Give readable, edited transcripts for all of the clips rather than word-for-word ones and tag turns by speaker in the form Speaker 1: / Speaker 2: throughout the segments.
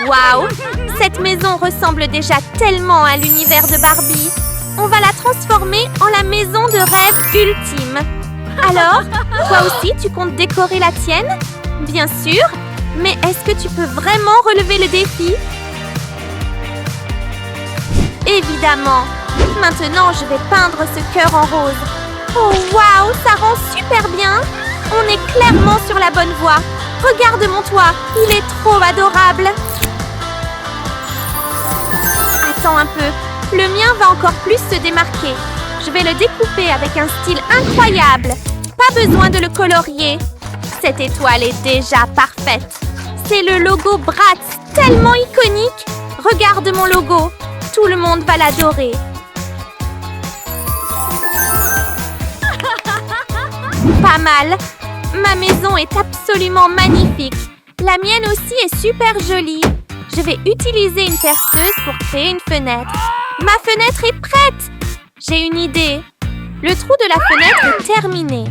Speaker 1: Waouh! Cette maison ressemble déjà tellement à l'univers de Barbie. On va la transformer en la maison de rêve ultime. Alors, toi aussi, tu comptes décorer la tienne? Bien sûr, mais est-ce que tu peux vraiment relever le défi? Évidemment! Maintenant, je vais peindre ce cœur en rose. Oh, waouh! Ça rend super bien! On est clairement sur la bonne voie. Regarde mon toit, il est trop adorable. Attends un peu, le mien va encore plus se démarquer. Je vais le découper avec un style incroyable. Pas besoin de le colorier. Cette étoile est déjà parfaite. C'est le logo Bratz, tellement iconique. Regarde mon logo, tout le monde va l'adorer. Pas mal. Ma maison est absolument magnifique. La mienne aussi est super jolie. Je vais utiliser une perceuse pour créer une fenêtre. Ma fenêtre est prête. J'ai une idée. Le trou de la fenêtre est terminé.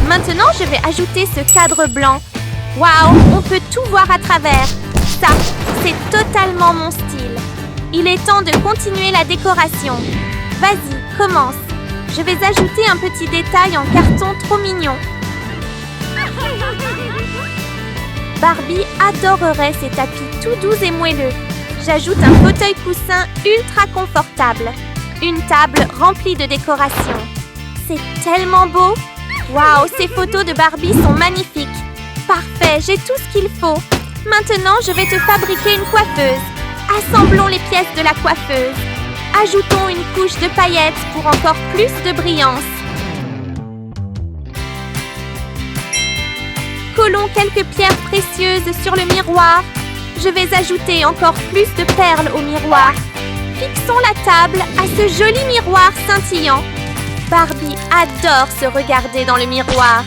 Speaker 1: Maintenant, je vais ajouter ce cadre blanc. Waouh, on peut tout voir à travers. Ça, c'est totalement mon style. Il est temps de continuer la décoration. Vas-y, commence. Je vais ajouter un petit détail en carton trop mignon. Barbie adorerait ces tapis tout doux et moelleux. J'ajoute un fauteuil coussin ultra confortable. Une table remplie de décorations. C'est tellement beau! Waouh, ces photos de Barbie sont magnifiques. Parfait, j'ai tout ce qu'il faut. Maintenant, je vais te fabriquer une coiffeuse. Assemblons les pièces de la coiffeuse. Ajoutons une couche de paillettes pour encore plus de brillance. Collons quelques pierres précieuses sur le miroir. Je vais ajouter encore plus de perles au miroir. Fixons la table à ce joli miroir scintillant. Barbie adore se regarder dans le miroir.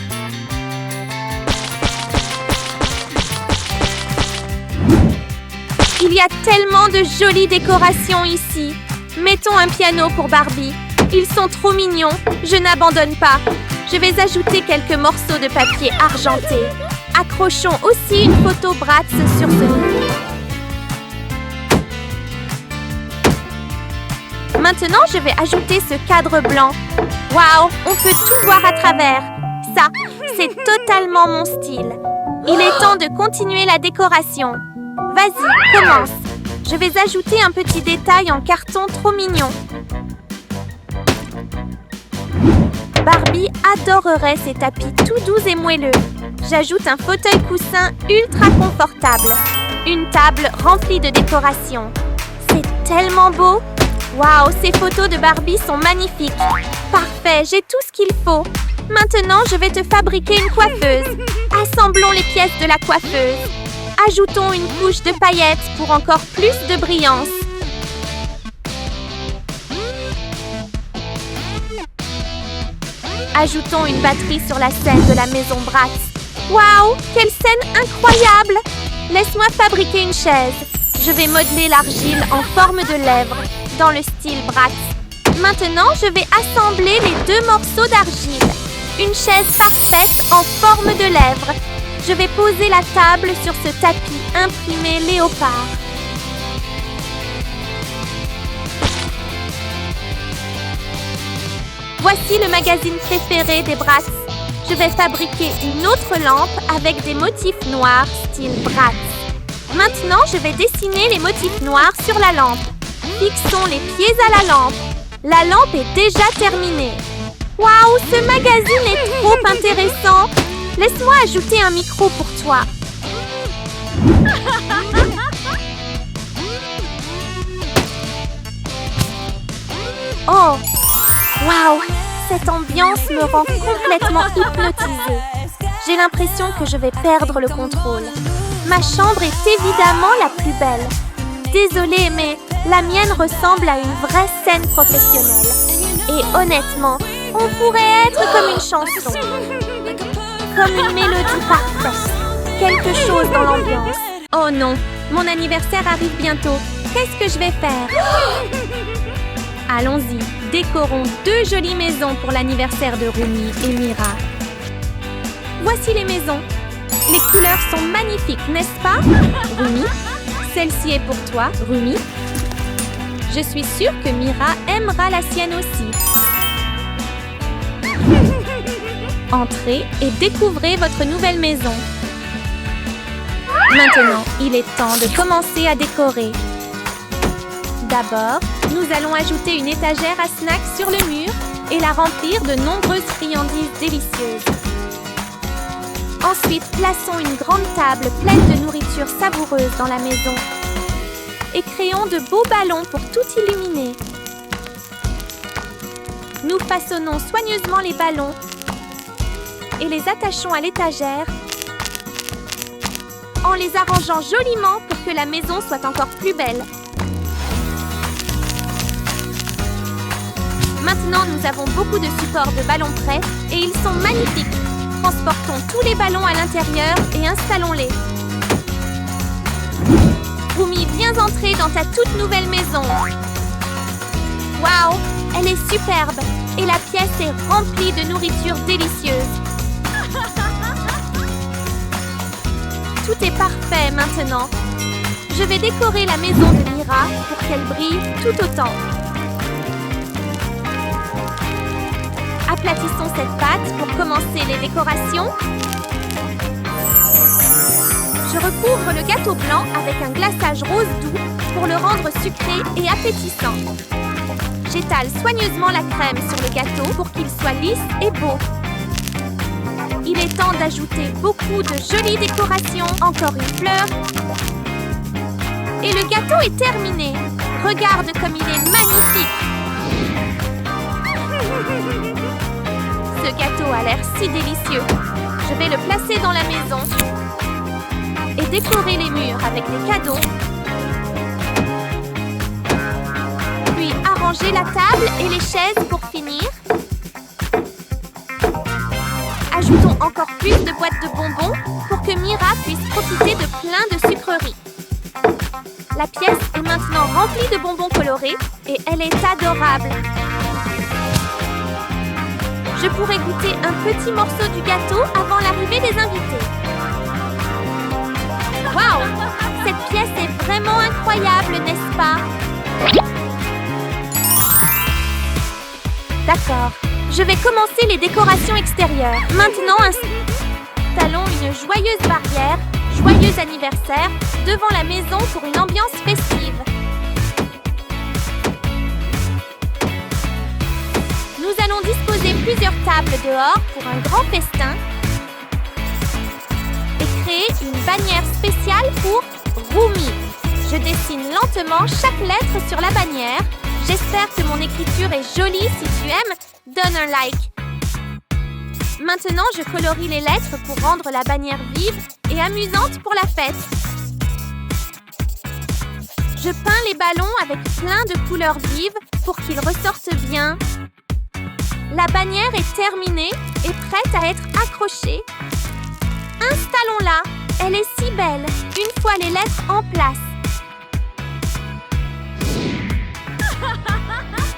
Speaker 1: Il y a tellement de jolies décorations ici. Mettons un piano pour Barbie. Ils sont trop mignons. Je n'abandonne pas. Je vais ajouter quelques morceaux de papier argenté. Accrochons aussi une photo Bratz sur ce mur. Maintenant, je vais ajouter ce cadre blanc. Waouh, on peut tout voir à travers. Ça, c'est totalement mon style. Il est temps de continuer la décoration. Vas-y, commence. Je vais ajouter un petit détail en carton trop mignon. Barbie adorerait ces tapis tout doux et moelleux. J'ajoute un fauteuil coussin ultra confortable. Une table remplie de décorations. C'est tellement beau! Waouh, ces photos de Barbie sont magnifiques. Parfait, j'ai tout ce qu'il faut. Maintenant, je vais te fabriquer une coiffeuse. Assemblons les pièces de la coiffeuse. Ajoutons une couche de paillettes pour encore plus de brillance. Ajoutons une batterie sur la scène de la maison Bratz. Waouh, quelle scène incroyable! Laisse-moi fabriquer une chaise. Je vais modeler l'argile en forme de lèvres, dans le style Bratz. Maintenant, je vais assembler les deux morceaux d'argile. Une chaise parfaite en forme de lèvres. Je vais poser la table sur ce tapis imprimé léopard. Voici le magazine préféré des Bratz. Je vais fabriquer une autre lampe avec des motifs noirs style Bratz. Maintenant, je vais dessiner les motifs noirs sur la lampe. Fixons les pieds à la lampe. La lampe est déjà terminée. Waouh, ce magazine est trop intéressant. Laisse-moi ajouter un micro pour toi. Oh, waouh, cette ambiance me rend complètement hypnotisée. J'ai l'impression que je vais perdre le contrôle. Ma chambre est évidemment la plus belle. Désolée, mais la mienne ressemble à une vraie scène professionnelle. Et honnêtement, on pourrait être comme une chanson. Comme une mélodie parfaite. Quelque chose dans l'ambiance. Oh non, mon anniversaire arrive bientôt. Qu'est-ce que je vais faire? Allons-y, décorons deux jolies maisons pour l'anniversaire de Rumi et Mira. Voici les maisons. Les couleurs sont magnifiques, n'est-ce pas? Rumi, celle-ci est pour toi, Rumi. Je suis sûre que Mira aimera la sienne aussi. Entrez et découvrez votre nouvelle maison. Maintenant, il est temps de commencer à décorer. D'abord, nous allons ajouter une étagère à snacks sur le mur et la remplir de nombreuses friandises délicieuses. Ensuite, plaçons une grande table pleine de nourriture savoureuse dans la maison. Et créons de beaux ballons pour tout illuminer. Nous façonnons soigneusement les ballons et les attachons à l'étagère en les arrangeant joliment pour que la maison soit encore plus belle. Maintenant, nous avons beaucoup de supports de ballons prêts et ils sont magnifiques. Transportons tous les ballons à l'intérieur et installons-les. Rumi, viens entrer dans ta toute nouvelle maison. Waouh, elle est superbe et la pièce est remplie de nourriture délicieuse. Tout est parfait maintenant. Je vais décorer la maison de Mira pour qu'elle brille tout autant. Aplatissons cette pâte pour commencer les décorations. Je recouvre le gâteau blanc avec un glaçage rose doux pour le rendre sucré et appétissant. J'étale soigneusement la crème sur le gâteau pour qu'il soit lisse et beau. Il est temps d'ajouter beaucoup de jolies décorations, encore une fleur. Et le gâteau est terminé. Regarde comme il est magnifique. Ce gâteau a l'air si délicieux. Je vais le placer dans la maison et décorer les murs avec des cadeaux. Puis arranger la table et les chaises pour finir. Ajoutons encore plus de boîtes de bonbons pour que Mira puisse profiter de plein de sucreries. La pièce est maintenant remplie de bonbons colorés et elle est adorable. Je pourrais goûter un petit morceau du gâteau avant l'arrivée des invités. Waouh! Cette pièce est vraiment incroyable, n'est-ce pas? D'accord. Je vais commencer les décorations extérieures. Maintenant, installons une joyeuse barrière, joyeux anniversaire, devant la maison pour une ambiance festive. Nous allons disposer plusieurs tables dehors pour un grand festin et créer une bannière spéciale pour Rumi. Je dessine lentement chaque lettre sur la bannière. J'espère que mon écriture est jolie. Si tu aimes, donne un like. Maintenant, je colorie les lettres pour rendre la bannière vive et amusante pour la fête. Je peins les ballons avec plein de couleurs vives pour qu'ils ressortent bien. La bannière est terminée et prête à être accrochée. Installons-la. Elle est si belle, une fois les lettres en place.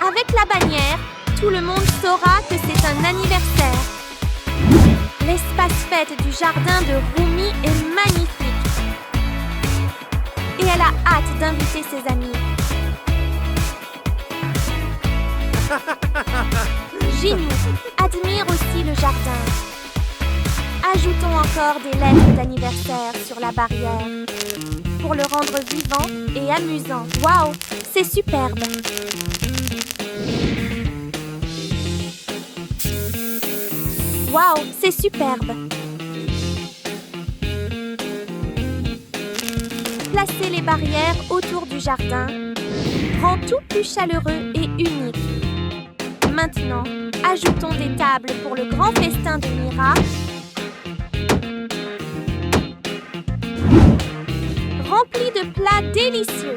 Speaker 1: Avec la bannière, tout le monde saura que c'est un anniversaire. L'espace fête du jardin de Rumi est magnifique. Et elle a hâte d'inviter ses amis. Ginny admire aussi le jardin. Ajoutons encore des lettres d'anniversaire sur la barrière pour le rendre vivant et amusant. Waouh, c'est superbe! Waouh, c'est superbe! Placer les barrières autour du jardin rend tout plus chaleureux et unique. Maintenant, ajoutons des tables pour le grand festin de Mira. Remplis de plats délicieux.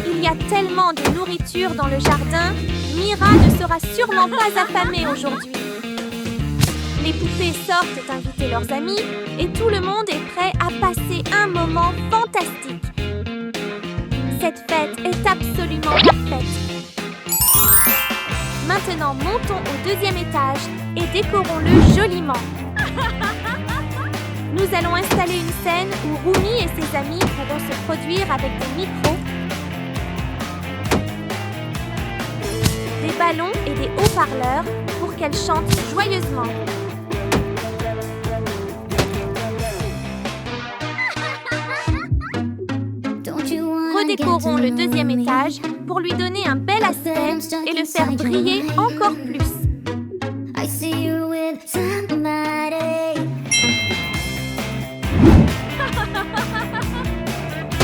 Speaker 1: Il y a tellement de nourriture dans le jardin, Mira ne sera sûrement pas affamée aujourd'hui. Les poupées sortent inviter leurs amis et tout le monde est prêt à passer un moment fantastique. Cette fête est absolument parfaite. Maintenant, montons au deuxième étage et décorons-le joliment. Nous allons installer une scène où Rumi et ses amis pourront se produire avec des micros, des ballons et des haut-parleurs pour qu'elle chante joyeusement. Redécorons le deuxième étage pour lui donner un bel aspect et le faire briller encore plus.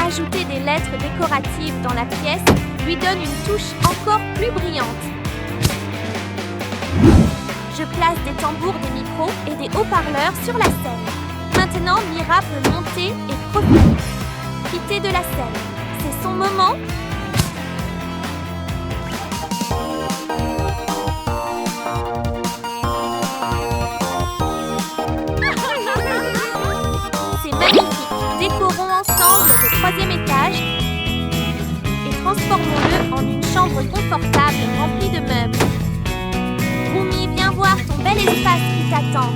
Speaker 1: Ajouter des lettres décoratives dans la pièce lui donne une touche encore plus brillante. Je place des tambours, des micros et des haut-parleurs sur la scène. Maintenant, Mira peut monter et profiter de la scène. C'est son moment. C'est magnifique. Décorons ensemble le troisième étage et transformons-le en une chambre confortable remplie de meubles. Rumi, viens voir ton bel espace qui t'attend.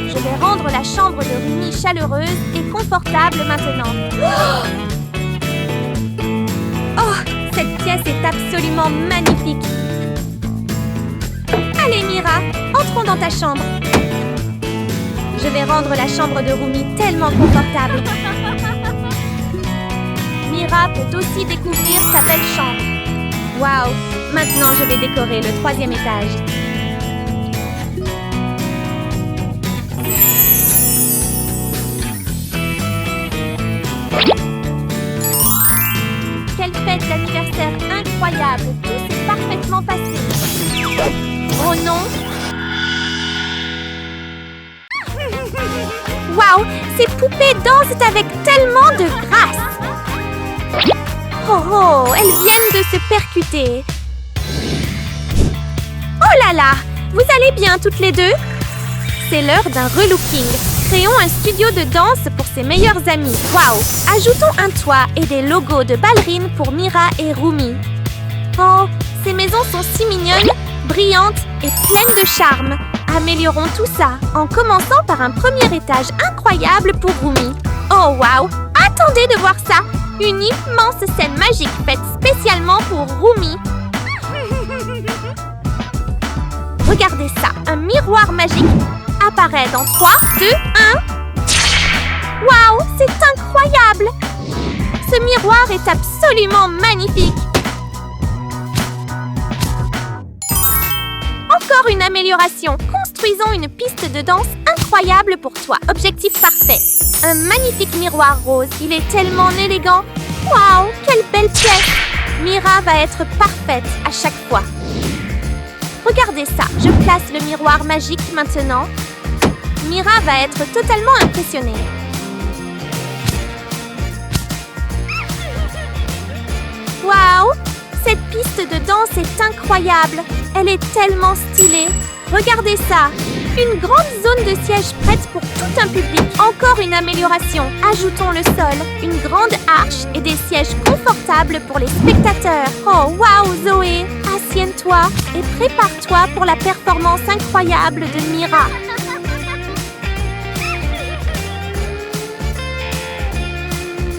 Speaker 1: Je vais rendre la chambre de Rumi chaleureuse et confortable maintenant. Oh, cette pièce est absolument magnifique. Allez Mira, entrons dans ta chambre. Je vais rendre la chambre de Rumi tellement confortable. Mira peut aussi découvrir sa belle chambre. Waouh! Maintenant, je vais décorer le troisième étage. Quelle fête d'anniversaire incroyable! Tout s'est parfaitement passé. Oh non! Waouh! Ces poupées dansent avec tellement de grâce! Oh oh! Elles viennent de se percuter! Oh là là! Vous allez bien toutes les deux? C'est l'heure d'un relooking. Créons un studio de danse pour ses meilleurs amis. Waouh! Ajoutons un toit et des logos de ballerines pour Mira et Rumi. Oh! Ces maisons sont si mignonnes, brillantes et pleines de charme. Améliorons tout ça en commençant par un premier étage incroyable pour Rumi. Oh waouh! Attendez de voir ça! Une immense scène magique faite spécialement pour Rumi. Regardez ça! Un miroir magique apparaît dans 3, 2, 1. Waouh! C'est incroyable! Ce miroir est absolument magnifique! Encore une amélioration. Construisons une piste de danse incroyable pour toi. Objectif parfait. Un magnifique miroir rose. Il est tellement élégant. Waouh, quelle belle pièce. Mira va être parfaite à chaque fois. Regardez ça. Je place le miroir magique maintenant. Mira va être totalement impressionnée. Waouh, cette piste de danse est incroyable. Elle est tellement stylée. Regardez ça. Une grande zone de sièges prête pour tout un public. Encore une amélioration. Ajoutons le sol, une grande arche et des sièges confortables pour les spectateurs. Oh, waouh, Zoé. Assieds-toi et prépare-toi pour la performance incroyable de Mira.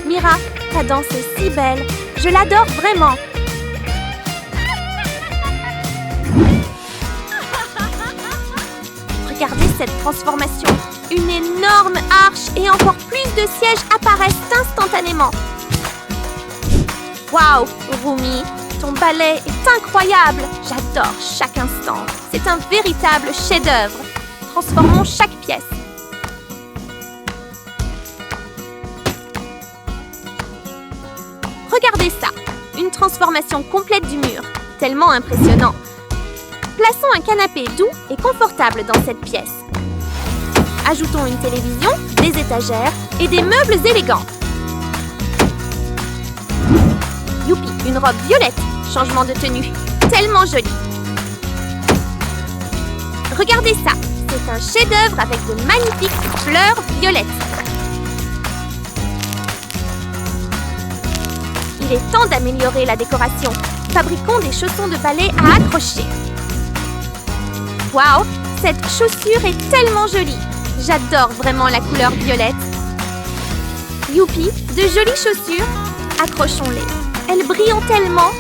Speaker 1: Mira, ta danse est si belle. Je l'adore vraiment. Regardez cette transformation. Une énorme arche et encore plus de sièges apparaissent instantanément. Waouh, Rumi, ton ballet est incroyable. J'adore chaque instant. C'est un véritable chef-d'œuvre. Transformons chaque pièce. Regardez ça. Une transformation complète du mur. Tellement impressionnant. Plaçons un canapé doux et confortable dans cette pièce. Ajoutons une télévision, des étagères et des meubles élégants. Youpi, une robe violette. Changement de tenue. Tellement jolie. Regardez ça. C'est un chef-d'œuvre avec de magnifiques fleurs violettes. Il est temps d'améliorer la décoration. Fabriquons des chaussons de ballet à accrocher. Waouh, cette chaussure est tellement jolie. J'adore vraiment la couleur violette. Youpi, de jolies chaussures. Accrochons-les. Elles brillent tellement.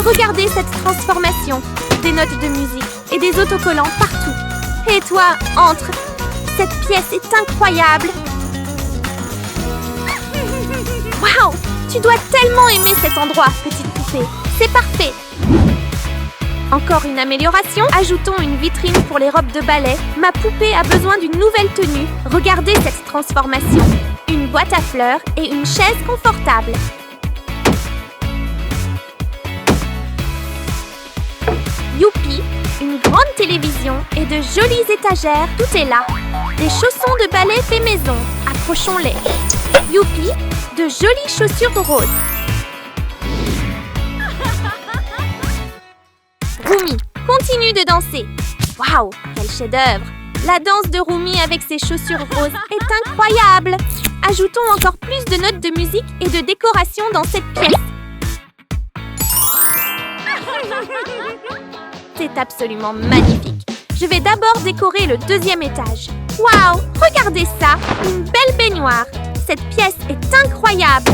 Speaker 1: Regardez cette transformation. Des notes de musique et des autocollants partout. Et toi, entre. Cette pièce est incroyable. Waouh, tu dois tellement aimer cet endroit, petite poupée. C'est parfait. Encore une amélioration. Ajoutons une vitrine pour les robes de ballet. Ma poupée a besoin d'une nouvelle tenue. Regardez cette transformation. Une boîte à fleurs et une chaise confortable. Youpi, une grande télévision et de jolies étagères. Tout est là. Des chaussons de ballet fait maison. Accrochons-les. Youpi, de jolies chaussures roses. Rumi, continue de danser. Waouh, quel chef-d'œuvre! La danse de Rumi avec ses chaussures roses est incroyable. Ajoutons encore plus de notes de musique et de décoration dans cette pièce. C'est absolument magnifique. Je vais d'abord décorer le deuxième étage. Waouh, regardez ça! Une belle baignoire. Cette pièce est incroyable.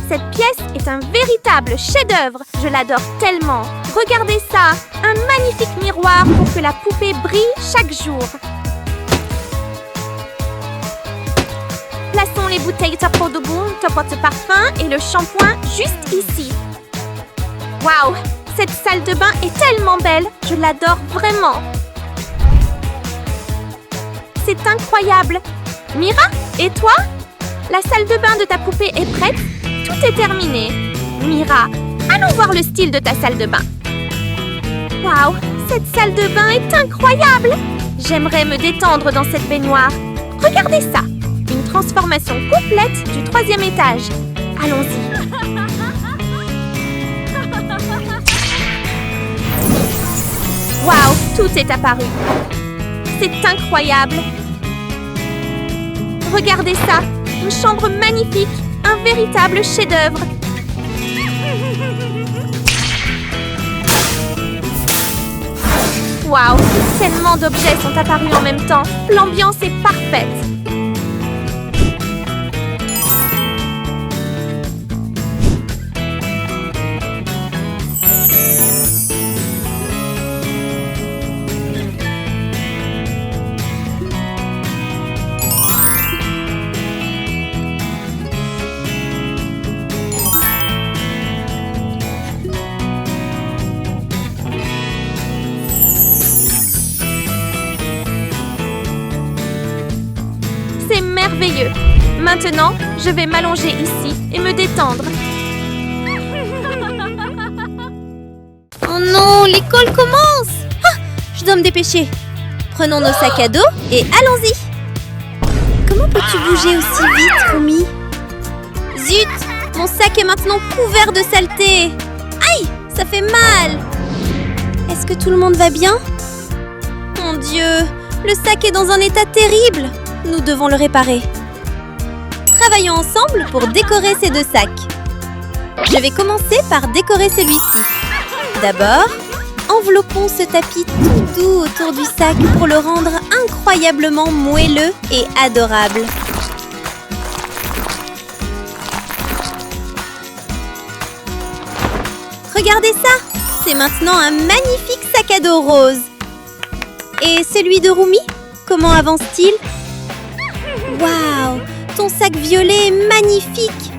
Speaker 1: Cette pièce est un véritable chef-d'œuvre. Je l'adore tellement. Regardez ça, un magnifique miroir pour que la poupée brille chaque jour. Plaçons les bouteilles Top Eau de Boom, Top Eau de Parfum et le shampoing juste ici. Waouh, cette salle de bain est tellement belle. Je l'adore vraiment. C'est incroyable. Mira, et toi? La salle de bain de ta poupée est prête? Tout est terminé. Mira, allons voir le style de ta salle de bain. Waouh, cette salle de bain est incroyable! J'aimerais me détendre dans cette baignoire. Regardez ça! Une transformation complète du troisième étage. Allons-y. Waouh, tout est apparu. C'est incroyable. Regardez ça, une chambre magnifique. Un véritable chef-d'œuvre. Waouh, tellement d'objets sont apparus en même temps. L'ambiance est parfaite. C'est merveilleux. Maintenant, je vais m'allonger ici et me détendre.
Speaker 2: Oh non, l'école commence! Ah, je dois me dépêcher. Prenons nos sacs à dos et allons-y. Comment peux-tu bouger aussi vite, Rumi? Zut, mon sac est maintenant couvert de saleté. Aïe, ça fait mal. Est-ce que tout le monde va bien? Mon Dieu, le sac est dans un état terrible. Nous devons le réparer. Travaillons ensemble pour décorer ces deux sacs. Je vais commencer par décorer celui-ci. D'abord, enveloppons ce tapis tout doux autour du sac pour le rendre incroyablement moelleux et adorable. Regardez ça! C'est maintenant un magnifique sac à dos rose. Et celui de Rumi, comment avance-t-il? Waouh! Ton sac violet est magnifique!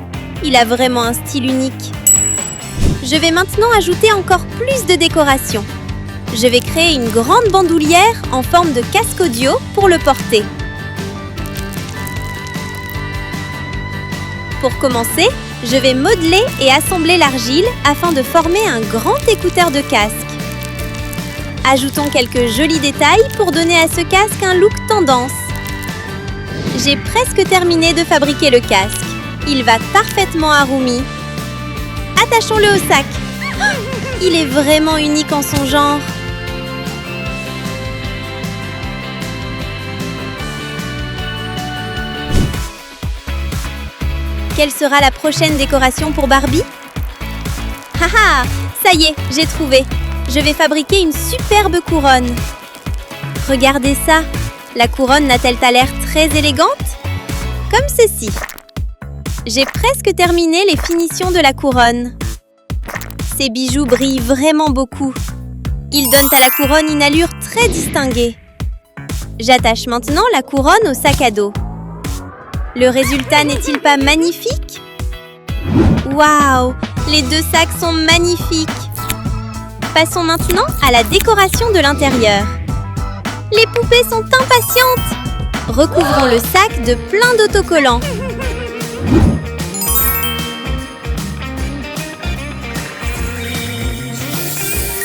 Speaker 2: Il a vraiment un style unique. Je vais maintenant ajouter encore plus de décoration. Je vais créer une grande bandoulière en forme de casque audio pour le porter. Pour commencer, je vais modeler et assembler l'argile afin de former un grand écouteur de casque. Ajoutons quelques jolis détails pour donner à ce casque un look tendance. J'ai presque terminé de fabriquer le casque. Il va parfaitement à Rumi. Attachons-le au sac. Il est vraiment unique en son genre. Quelle sera la prochaine décoration pour Barbie? Haha, ça y est, j'ai trouvé. Je vais fabriquer une superbe couronne. Regardez ça. La couronne n'a-t-elle pas l'air très élégante? Comme ceci. J'ai presque terminé les finitions de la couronne. Ces bijoux brillent vraiment beaucoup. Ils donnent à la couronne une allure très distinguée. J'attache maintenant la couronne au sac à dos. Le résultat n'est-il pas magnifique? Waouh! Les deux sacs sont magnifiques! Passons maintenant à la décoration de l'intérieur. Les poupées sont impatientes! Recouvrons le sac de plein d'autocollants.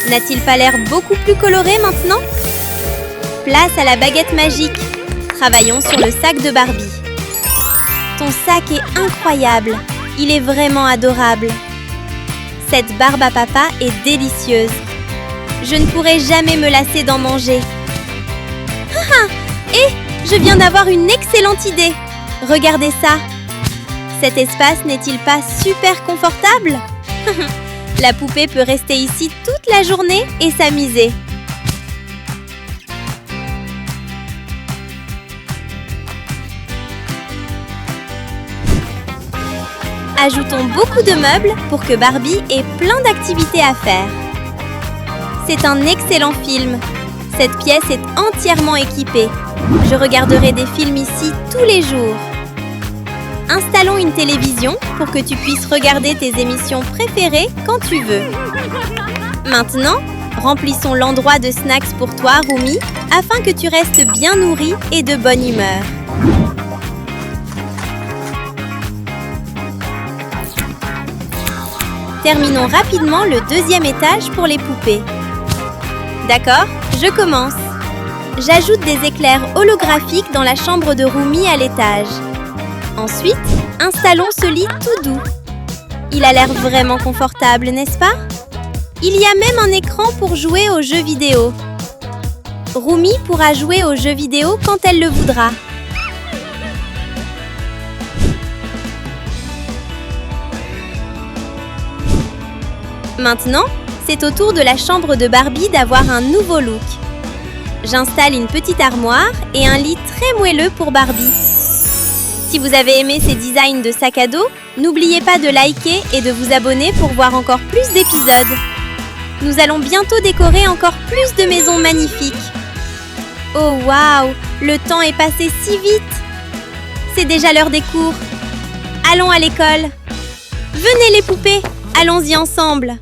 Speaker 2: N'a-t-il pas l'air beaucoup plus coloré maintenant? Place à la baguette magique. Travaillons sur le sac de Barbie. Ton sac est incroyable. Il est vraiment adorable. Cette barbe à papa est délicieuse. Je ne pourrai jamais me lasser d'en manger. Et je viens d'avoir une excellente idée. Regardez ça. Cet espace n'est-il pas super confortable? La poupée peut rester ici toute la journée et s'amuser. Ajoutons beaucoup de meubles pour que Barbie ait plein d'activités à faire. C'est un excellent film. Cette pièce est entièrement équipée. Je regarderai des films ici tous les jours. Installons une télévision pour que tu puisses regarder tes émissions préférées quand tu veux. Maintenant, remplissons l'endroit de snacks pour toi, Rumi, afin que tu restes bien nourri et de bonne humeur. Terminons rapidement le deuxième étage pour les poupées. D'accord, je commence. J'ajoute des éclairs holographiques dans la chambre de Rumi à l'étage. Ensuite, installons ce lit tout doux. Il a l'air vraiment confortable, n'est-ce pas? Il y a même un écran pour jouer aux jeux vidéo. Rumi pourra jouer aux jeux vidéo quand elle le voudra. Maintenant, c'est au tour de la chambre de Barbie d'avoir un nouveau look. J'installe une petite armoire et un lit très moelleux pour Barbie. Si vous avez aimé ces designs de sac à dos, n'oubliez pas de liker et de vous abonner pour voir encore plus d'épisodes. Nous allons bientôt décorer encore plus de maisons magnifiques. Oh waouh, le temps est passé si vite! C'est déjà l'heure des cours. Allons à l'école. Venez les poupées, allons-y ensemble.